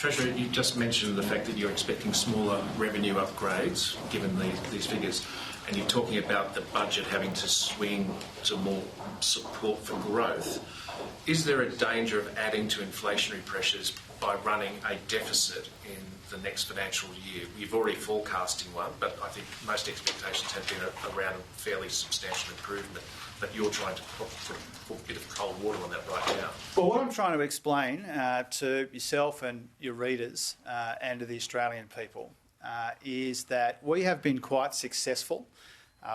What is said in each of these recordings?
Treasurer, you just mentioned the fact that you're expecting smaller revenue upgrades given these figures, and you're talking about the budget having to swing to more support for growth. Is there a danger of adding to inflationary pressures by running a deficit in the next financial year? We've already forecasting one, but I think most expectations have been around a fairly substantial improvement. But you're trying to put a bit of cold water on that right now. Well, what I'm trying to explain to yourself and your readers and to the Australian people is that we have been quite successful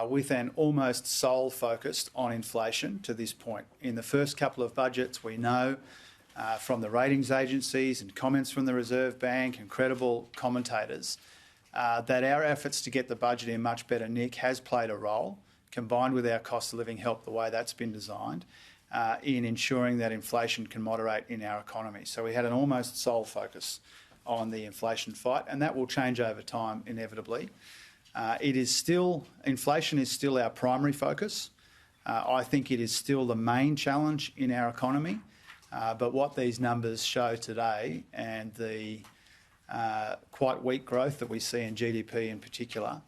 with an almost sole focus on inflation to this point. In the first couple of budgets, we know from the ratings agencies and comments from the Reserve Bank and credible commentators that our efforts to get the budget in much better nick has played a role, combined with our cost of living help, the way that's been designed, in ensuring that inflation can moderate in our economy. So we had an almost sole focus on the inflation fight, and that will change over time inevitably. Inflation is still our primary focus. I think it is still the main challenge in our economy. But what these numbers show today, and the quite weak growth that we see in GDP in particular,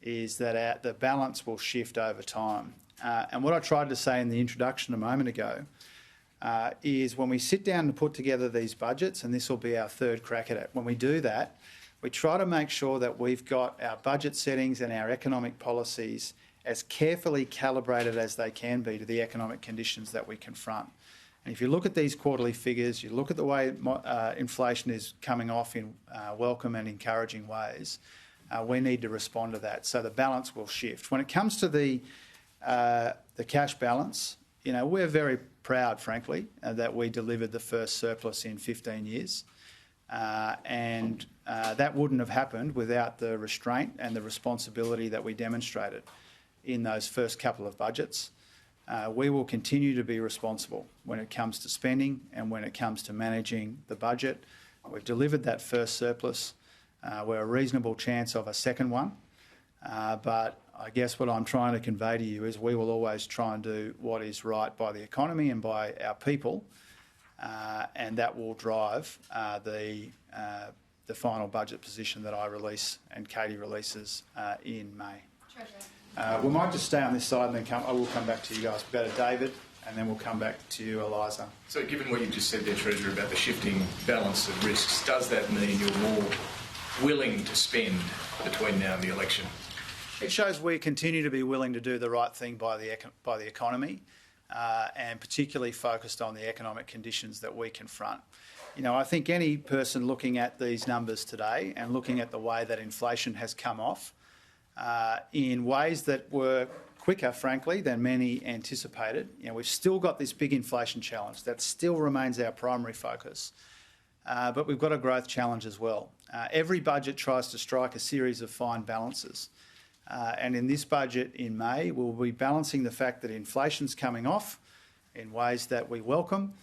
is that the balance will shift over time. And what I tried to say in the introduction a moment ago is when we sit down to put together these budgets, and this will be our third crack at it, when we do that, we try to make sure that we've got our budget settings and our economic policies as carefully calibrated as they can be to the economic conditions that we confront. And if you look at these quarterly figures, you look at the way inflation is coming off in welcome and encouraging ways, we need to respond to that. So the balance will shift. When it comes to the cash balance, we're very proud, frankly, that we delivered the first surplus in 15 years. And that wouldn't have happened without the restraint and the responsibility that we demonstrated in those first couple of budgets. We will continue to be responsible when it comes to spending and when it comes to managing the budget. We've delivered that first surplus. We're a reasonable chance of a second one. But I guess what I'm trying to convey to you is we will always try and do what is right by the economy and by our people. And that will drive the final budget position that I release and Katy releases in May. We might just stay on this side and then I will come back to you guys. We'll go to David and then we'll come back to you, Eliza. So given what you just said there, Treasurer, about the shifting balance of risks, does that mean you're more willing to spend between now and the election? It shows we continue to be willing to do the right thing by the economy and particularly focused on the economic conditions that we confront. I think any person looking at these numbers today and looking at the way that inflation has come off in ways that were quicker, frankly, than many anticipated. We've still got this big inflation challenge. That still remains our primary focus. But we've got a growth challenge as well. Every budget tries to strike a series of fine balances. And in this budget in May, we'll be balancing the fact that inflation's coming off in ways that we welcome.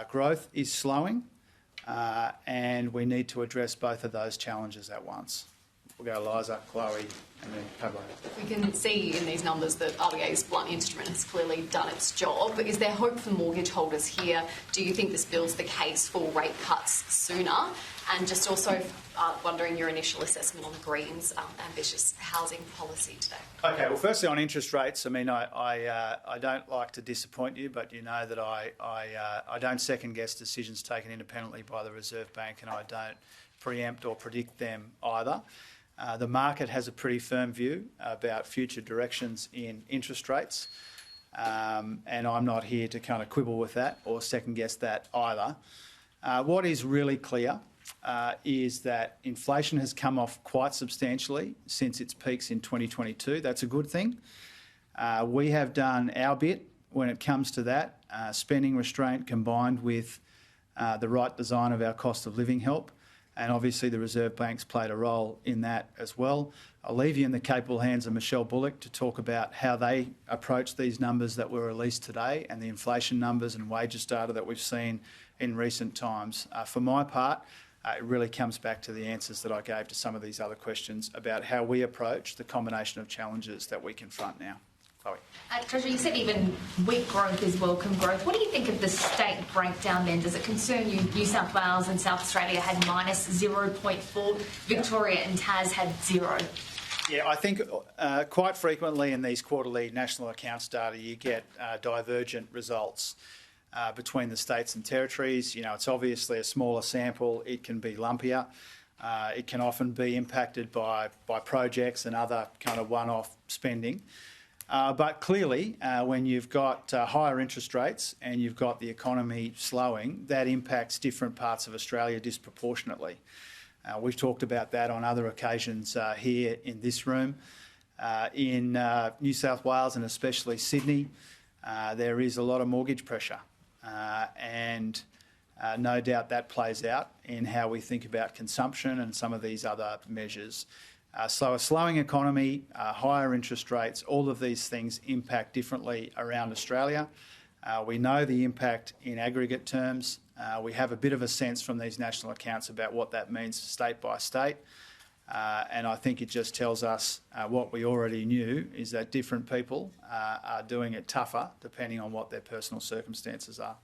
Growth is slowing. And we need to address both of those challenges at once. We'll go Eliza, Chloe, and then Pablo. We can see in these numbers that RBA's blunt instrument has clearly done its job. Is there hope for mortgage holders here? Do you think this builds the case for rate cuts sooner? And just also wondering your initial assessment on the Greens' ambitious housing policy today. Okay, well, firstly on interest rates, I don't like to disappoint you, but you know that I don't second-guess decisions taken independently by the Reserve Bank, and I don't preempt or predict them either. The market has a pretty firm view about future directions in interest rates, and I'm not here to kind of quibble with that or second-guess that either. What is really clear is that inflation has come off quite substantially since its peaks in 2022. That's a good thing. We have done our bit when it comes to that, spending restraint combined with the right design of our cost of living help. And obviously the Reserve Bank's played a role in that as well. I'll leave you in the capable hands of Michelle Bullock to talk about how they approach these numbers that were released today and the inflation numbers and wages data that we've seen in recent times. For my part, it really comes back to the answers that I gave to some of these other questions about how we approach the combination of challenges that we confront now. Chloe. Treasurer, you said even weak growth is welcome growth. What do you think of the state breakdown then? Does it concern you? New South Wales and South Australia had minus 0.4. Victoria and Tas had 0. Yeah, I think quite frequently in these quarterly national accounts data, you get divergent results between the states and territories. You know, it's obviously a smaller sample. It can be lumpier. It can often be impacted by projects and other kind of one-off spending. But clearly, when you've got higher interest rates and you've got the economy slowing, that impacts different parts of Australia disproportionately. We've talked about that on other occasions here in this room. In New South Wales and especially Sydney, there is a lot of mortgage pressure. And no doubt that plays out in how we think about consumption and some of these other measures. So a slowing economy, higher interest rates, all of these things impact differently around Australia. We know the impact in aggregate terms. We have a bit of a sense from these national accounts about what that means state by state. And I think it just tells us what we already knew, is that different people are doing it tougher depending on what their personal circumstances are.